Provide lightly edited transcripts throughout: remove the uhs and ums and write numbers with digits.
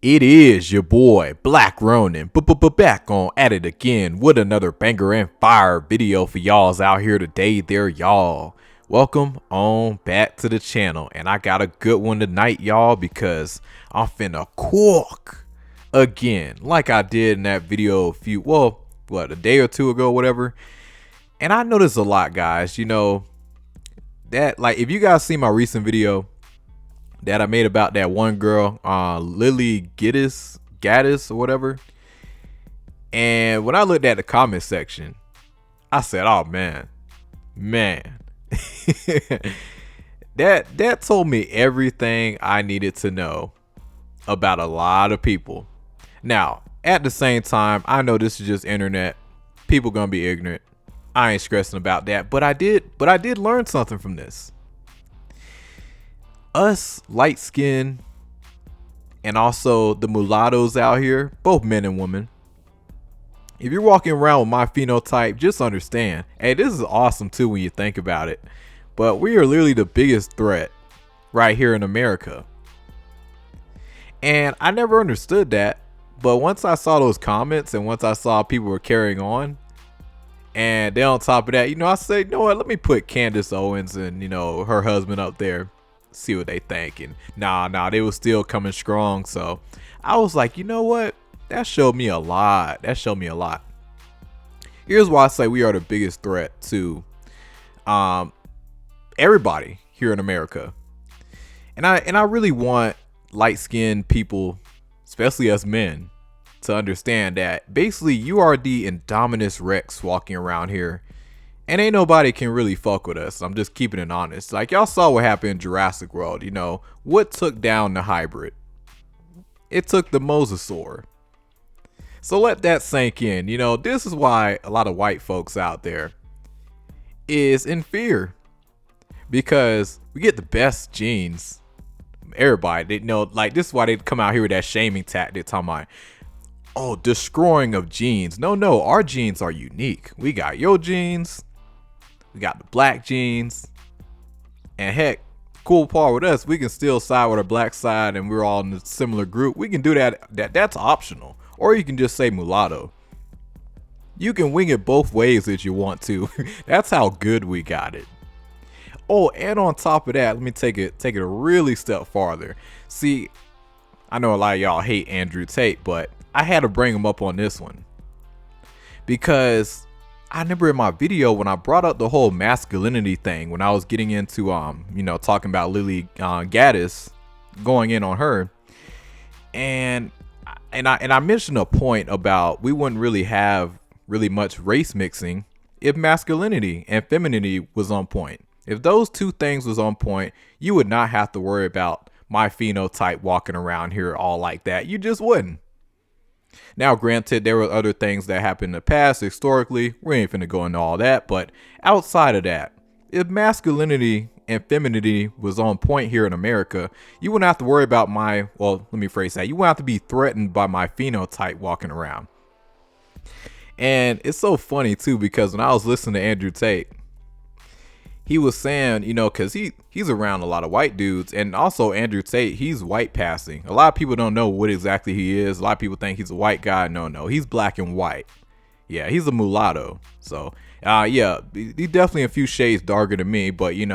It is your boy Black Ronin, back on at it again with another banger and fire video for y'all's out here today. There, y'all. Welcome on back to the channel, and I got a good one tonight, y'all, because I'm finna cook again, like I did in that video a day or two ago, whatever. And I noticed a lot, guys. That if you guys see my recent video that I made about that one girl, Lily Gaddis or whatever. And when I looked at the comment section, I said, "Oh man, that told me everything I needed to know about a lot of people." Now, at the same time, I know this is just internet. People gonna be ignorant. I ain't stressing about that, but I did learn something from this. Us light skinned and also the mulattoes out here, both men and women, if you're walking around with my phenotype, just understand, hey, this is awesome too when you think about it, but we are literally the biggest threat right here in America. And I never understood that, but once I saw those comments and once I saw people were carrying on, and then on top of that, I said, you know what, let me put Candace Owens and her husband up there, see what they think. And nah, they were still coming strong. So I was like, you know what, that showed me a lot. Here's why I say we are the biggest threat to everybody here in America. And I really want light-skinned people, especially us men, to understand that basically you are the Indominus Rex walking around here. And ain't nobody can really fuck with us. I'm just keeping it honest. Like, y'all saw what happened in Jurassic World. What took down the hybrid? It took the mosasaur. So let that sink in. This is why a lot of white folks out there is in fear. Because we get the best genes. Everybody, this is why they come out here with that shaming tactic talking about, oh, destroying of genes. No, our genes are unique. We got your genes. We got the black genes, and heck, cool part with us, we can still side with our black side and we're all in a similar group. We can do that's optional. Or you can just say mulatto. You can wing it both ways if you want to. That's how good we got it. Oh, and on top of that, let me take it a really step farther. See, I know a lot of y'all hate Andrew Tate, but I had to bring him up on this one. Because I remember in my video when I brought up the whole masculinity thing, when I was getting into talking about Lily Gaddis, going in on her, and I mentioned a point about we wouldn't really have really much race mixing if masculinity and femininity was on point. If those two things was on point, you would not have to worry about my phenotype walking around here all like that. You just wouldn't. Now, granted, there were other things that happened in the past historically. We ain't finna go into all that. But outside of that, if masculinity and femininity was on point here in America, you wouldn't have to worry about let me phrase that. You wouldn't have to be threatened by my phenotype walking around. And it's so funny, too, because when I was listening to Andrew Tate, he was saying, because he's around a lot of white dudes. And also Andrew Tate, he's white passing. A lot of people don't know what exactly he is. A lot of people think he's a white guy. No, he's black and white. Yeah, he's a mulatto. So, yeah, he's definitely a few shades darker than me. But, he's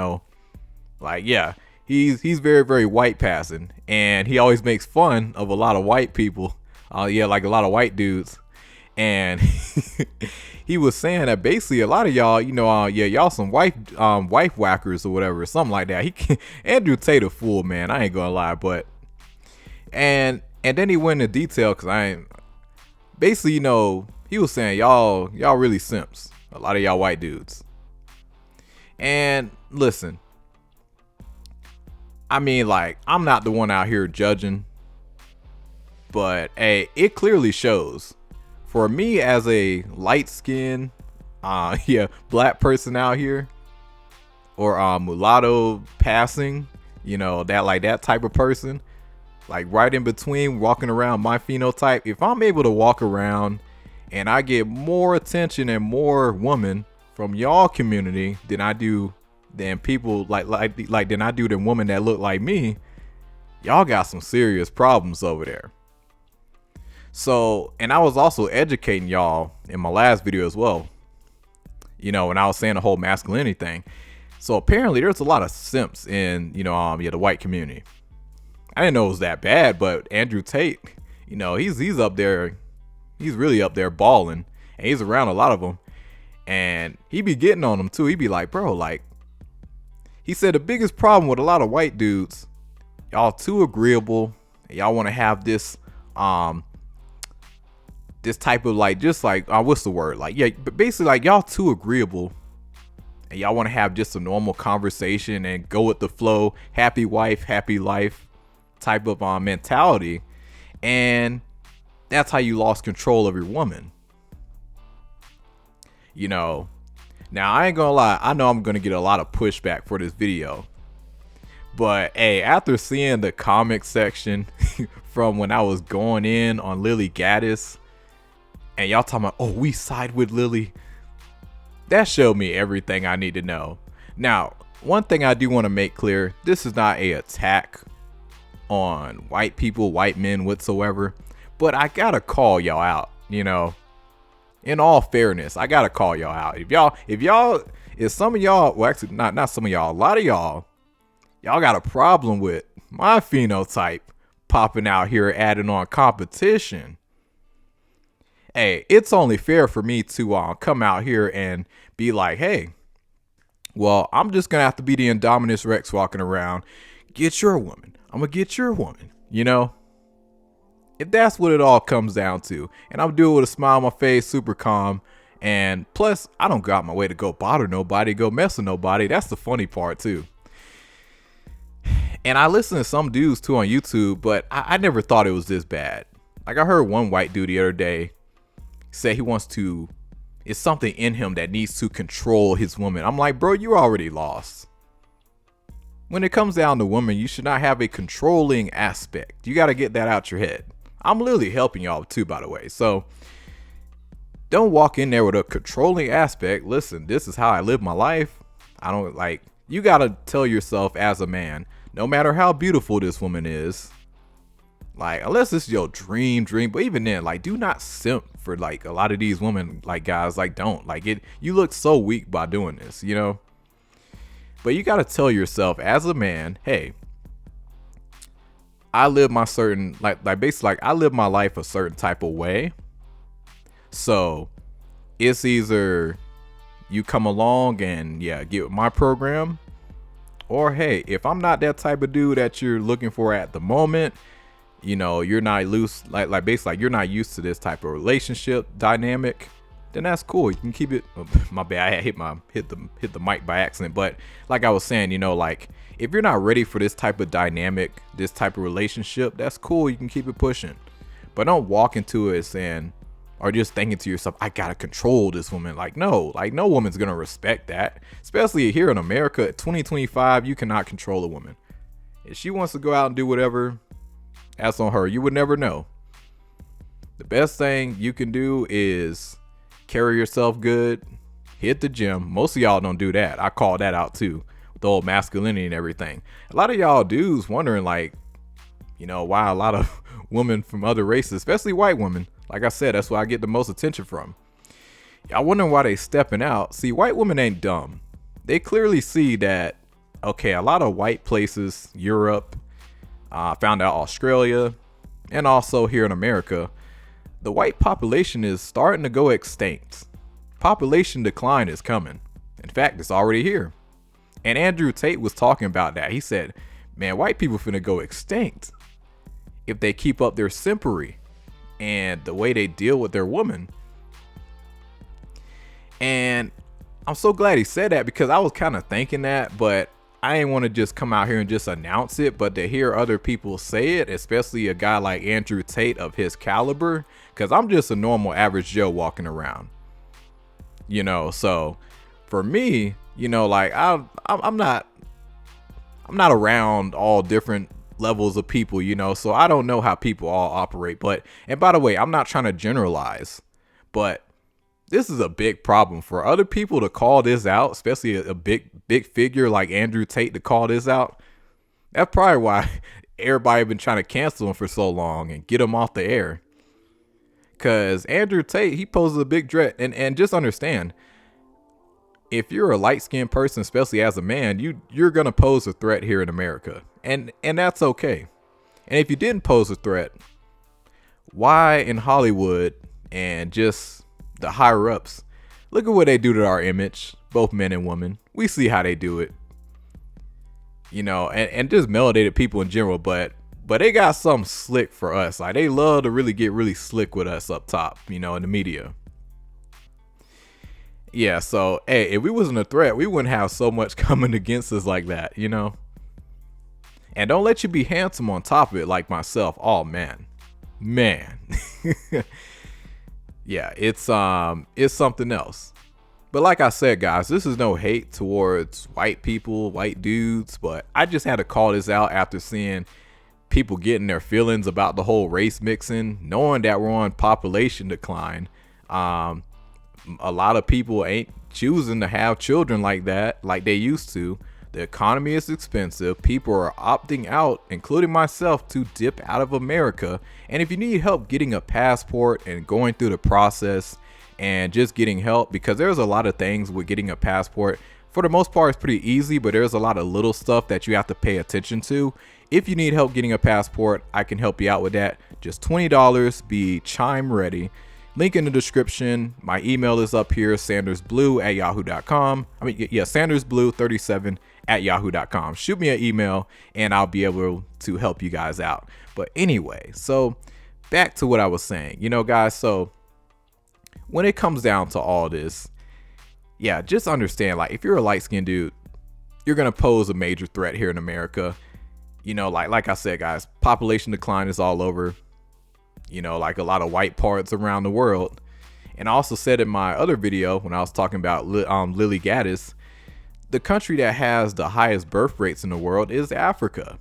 very, very white passing. And he always makes fun of a lot of white people. Like a lot of white dudes. And he was saying that basically a lot of y'all, y'all some wife whackers or whatever, something like that. Andrew Tate a fool, man. I ain't gonna lie, but and then he went into detail because basically, he was saying y'all really simps, a lot of y'all white dudes. And listen, I mean, I'm not the one out here judging, but hey, it clearly shows. For me as a light-skinned, black person out here, or mulatto passing, that type of person, right in between, walking around my phenotype, if I'm able to walk around and I get more attention and more women from y'all community than people than I do than women that look like me, y'all got some serious problems over there. So, and I was also educating y'all in my last video as well, when I was saying the whole masculinity thing. So apparently there's a lot of simps in, the white community. I didn't know it was that bad, but Andrew Tate, he's up there. He's really up there balling, and he's around a lot of them. And he be getting on them too. He be like, bro, like, he said the biggest problem with a lot of white dudes, y'all too agreeable. And y'all want to have this type of like, just like, what's the word? Like, yeah, but basically like y'all too agreeable. And y'all want to have just a normal conversation and go with the flow, happy wife, happy life type of mentality. And that's how you lost control of your woman. Now I ain't gonna lie, I know I'm gonna get a lot of pushback for this video, but hey, after seeing the comment section from when I was going in on Lily Gaddis, and y'all talking about, oh, we side with Lily, that showed me everything I need to know. Now, one thing I do want to make clear, this is not a attack on white people, white men whatsoever, but I gotta call y'all out, in all fairness, I gotta call y'all out. If some of y'all, well, actually not some of y'all, a lot of y'all got a problem with my phenotype popping out here, adding on competition. Hey, it's only fair for me to come out here and be like, hey, well, I'm just gonna have to be the Indominus Rex walking around. Get your woman. I'm gonna get your woman. If that's what it all comes down to, and I'm doing it with a smile on my face, super calm, and plus I don't go out my way to go bother nobody, go mess with nobody. That's the funny part too. And I listen to some dudes too on YouTube, but I never thought it was this bad. Like I heard one white dude the other day say it's something in him that needs to control his woman. I'm like, bro, you already lost. When it comes down to women, you should not have a controlling aspect. You got to get that out your head. I'm literally helping y'all too, by the way. So don't walk in there with a controlling aspect. Listen, this is how I live my life. You got to tell yourself as a man, no matter how beautiful this woman is, like, unless it's your dream, but even then, like, do not simp for like a lot of these women, like guys, like don't like it. You look so weak by doing this, but you got to tell yourself as a man, hey, I live my certain, basically, like I live my life a certain type of way. So it's either you come along and get with my program, or hey, if I'm not that type of dude that you're looking for at the moment, you're not loose, like basically, like you're not used to this type of relationship dynamic, then that's cool. You can keep it. Oh, my bad, I hit the mic by accident. But like I was saying, like if you're not ready for this type of dynamic, this type of relationship, that's cool. You can keep it pushing, but don't walk into it saying, or just thinking to yourself, I gotta control this woman. Like no woman's gonna respect that. Especially here in America, 2025, you cannot control a woman. If she wants to go out and do whatever, that's on her. You would never know. The best thing you can do is carry yourself good, hit the gym. Most of y'all don't do that. I call that out too, with the whole masculinity and everything. A lot of y'all dudes wondering, like, why a lot of women from other races, especially white women, like I said, that's where I get the most attention from. Y'all wondering why they stepping out. See, white women ain't dumb. They clearly see that, okay, a lot of white places, Europe, found out Australia, and also here in America, the white population is starting to go extinct. Population decline is coming. In fact, it's already here. And Andrew Tate was talking about that. He said, man, white people finna go extinct if they keep up their simpery and the way they deal with their woman. And I'm so glad he said that, because I was kind of thinking that, but I ain't want to just come out here and just announce it, but to hear other people say it, especially a guy like Andrew Tate of his caliber, because I'm just a normal average Joe walking around, so for me, like I'm not around all different levels of people, so I don't know how people all operate. But, and by the way, I'm not trying to generalize, but this is a big problem for other people to call this out, especially a big figure like Andrew Tate to call this out. That's probably why everybody been trying to cancel him for so long and get him off the air. Cause Andrew Tate, he poses a big threat. And just understand, if you're a light-skinned person, especially as a man, you're gonna pose a threat here in America. And that's okay. And if you didn't pose a threat, why in Hollywood and just the higher ups, look at what they do to our image, both men and women. We see how they do it. And just melanated people in general, but they got something slick for us. Like, they love to really get really slick with us up top, in the media. Yeah, so hey, if we wasn't a threat, we wouldn't have so much coming against us like that, And don't let you be handsome on top of it like myself. Oh man. Yeah, it's something else. But like I said, guys, this is no hate towards white people, white dudes, but I just had to call this out after seeing people getting their feelings about the whole race mixing, knowing that we're on population decline. A lot of people ain't choosing to have children like that, like they used to. The economy is expensive. People are opting out, including myself, to dip out of America. And if you need help getting a passport and going through the process and just getting help, because there's a lot of things with getting a passport. For the most part, it's pretty easy, but there's a lot of little stuff that you have to pay attention to. If you need help getting a passport, I can help you out with that. Just $20, be chime ready. Link in the description. My email is up here, sandersblue@yahoo.com. sandersblue37@yahoo.com. Shoot me an email and I'll be able to help you guys out. But anyway, so back to what I was saying, guys. So when it comes down to all this, yeah, just understand, like, if you're a light-skinned dude, you're going to pose a major threat here in America. Like I said, guys, population decline is all over. Like a lot of white parts around the world. And I also said in my other video when I was talking about Lily Gaddis, the country that has the highest birth rates in the world is Africa.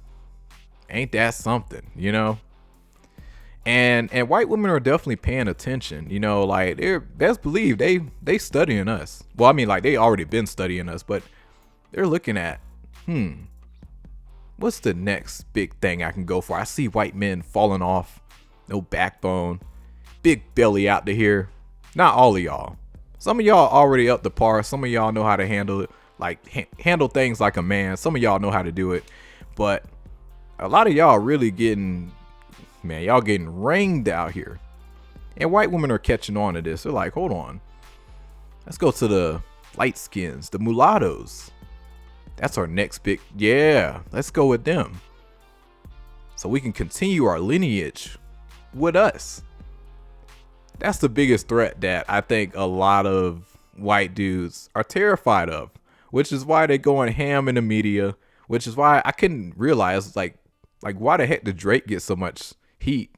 Ain't that something, And white women are definitely paying attention, like, they're, best believe they studying us. Well, I mean, like, they already been studying us, but they're looking at, what's the next big thing I can go for? I see white men falling off. No backbone, big belly out to here. Not all of y'all. Some of y'all already up to par. Some of y'all know how to handle it, like handle things like a man. Some of y'all know how to do it, but a lot of y'all really getting ringed out here. And white women are catching on to this. They're like, hold on, let's go to the light skins, the mulattoes. That's our next big, let's go with them. So we can continue our lineage with us. That's the biggest threat that I think a lot of white dudes are terrified of, which is why they're going ham in the media, which is why I couldn't realize, like why the heck did Drake get so much heat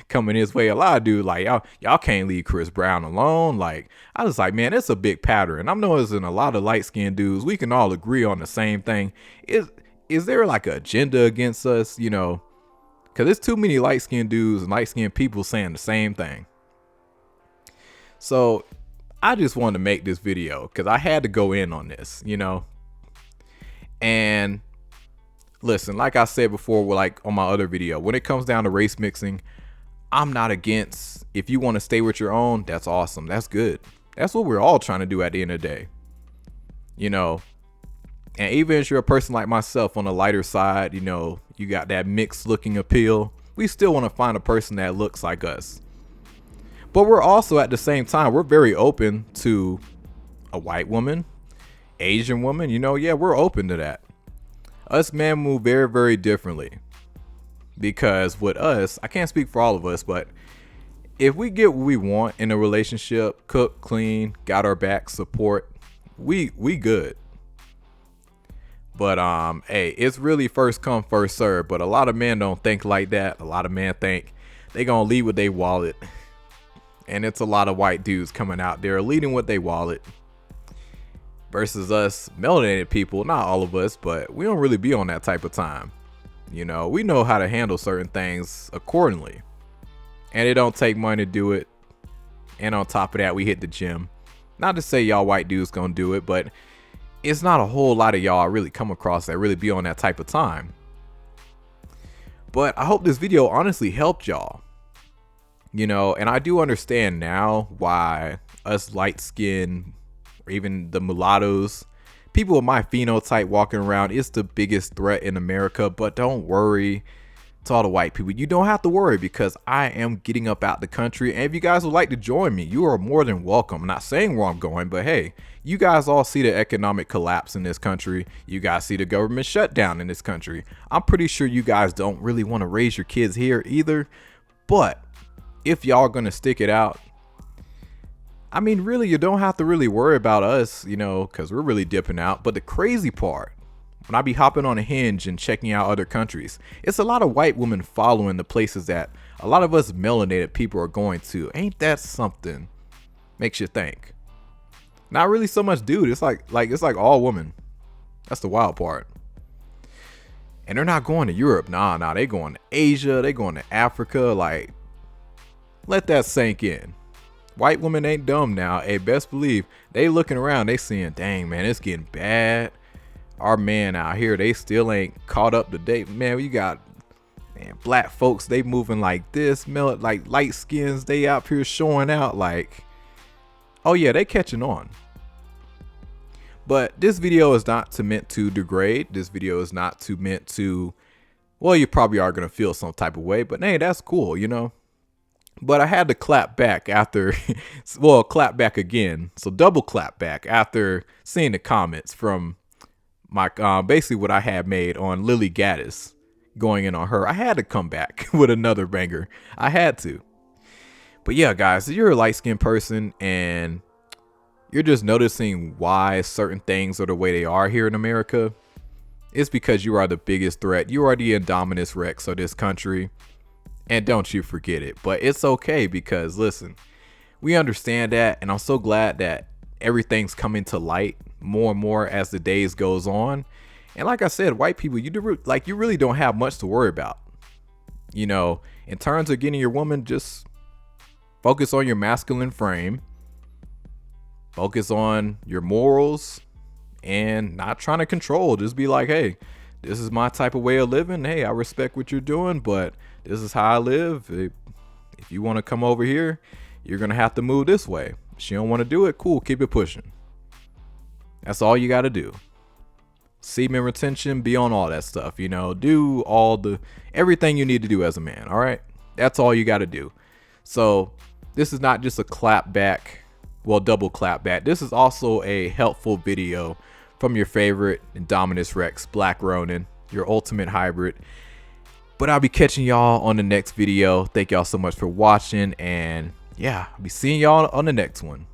coming his way? A lot of dudes like, y'all can't leave Chris Brown alone. Like, I was like, man, it's a big pattern. I'm noticing a lot of light-skinned dudes, we can all agree on the same thing. Is there like an agenda against us, Because there's too many light-skinned dudes and light-skinned people saying the same thing. So I just wanted to make this video because I had to go in on this, And listen, like I said before, like on my other video, when it comes down to race mixing, I'm not against. If you want to stay with your own, that's awesome. That's good. That's what we're all trying to do at the end of the day. And even if you're a person like myself on the lighter side, you got that mixed looking appeal, we still want to find a person that looks like us. But we're also, at the same time, we're very open to a white woman, Asian woman, we're open to that. Us men move very, very differently. Because with us, I can't speak for all of us, but if we get what we want in a relationship, cook, clean, got our back, support, we good. But hey, it's really first come, first serve. But a lot of men don't think like that. A lot of men think they gonna lead with their wallet. And it's a lot of white dudes coming out there leading with their wallet. Versus us melanated people, not all of us, but we don't really be on that type of time. We know how to handle certain things accordingly. And it don't take money to do it. And on top of that, we hit the gym. Not to say y'all white dudes gonna do it, but it's not a whole lot of y'all I really come across that really be on that type of time. But I hope this video honestly helped y'all. You know, and I do understand now why us light skinned, or even the mulattoes, people with my phenotype walking around is the biggest threat in America. But don't worry, to all the white people, you don't have to worry, because I am getting up out the country. And if you guys would like to join me, you are more than welcome. I'm not saying where I'm going, but hey, you guys all see the economic collapse in this country. You guys see the government shutdown in this country. I'm pretty sure you guys don't really want to raise your kids here either. But if y'all are going to stick it out, I mean, really, you don't have to really worry about us, you know, because we're really dipping out. But the crazy part, when I be hopping on a Hinge and checking out other countries, it's a lot of white women following the places that a lot of us melanated people are going to. Ain't that something? Makes you think. Not really so much dude. It's like it's like all women. That's the wild part. And they're not going to Europe. Nah, they going to Asia. They going to Africa. Like, let that sink in. White women ain't dumb now. Hey, best believe they looking around. They seeing, dang, man, it's getting bad. Our men out here, they still ain't caught up to date. Man, we got, man, black folks, they moving like this. Like light skins, they out here showing out like, oh yeah, they catching on. But this video is not meant to degrade. This video is not meant to, well, you probably are going to feel some type of way, but hey, that's cool, you know. But I had to clap back after, well, clap back again. So double clap back after seeing the comments from my, basically what I had made on Lily Gaddis, going in on her. I had to come back with another banger. I had to. But yeah, guys, if you're a light-skinned person and you're just noticing why certain things are the way they are here in America, it's because you are the biggest threat. You are the Indominus Rex of this country. And don't you forget it. But it's okay, because listen, we understand that, and I'm so glad that everything's coming to light more and more as the days goes on. And like I said, white people, you really don't have much to worry about. You know, in terms of getting your woman, just focus on your masculine frame, focus on your morals, and not trying to control. Just be like, hey, this is my type of way of living. Hey, I respect what you're doing, but this is how I live. If you want to come over here, you're going to have to move this way. If she don't want to do it, cool, keep it pushing. That's all you got to do. Semen retention, be on all that stuff, you know, do everything you need to do as a man. All right. That's all you got to do. So this is not just a clap back, well, double clap back. This is also a helpful video from your favorite Indominus Rex, Black Ronin, your ultimate hybrid. But I'll be catching y'all on the next video. Thank y'all so much for watching. And yeah, I'll be seeing y'all on the next one.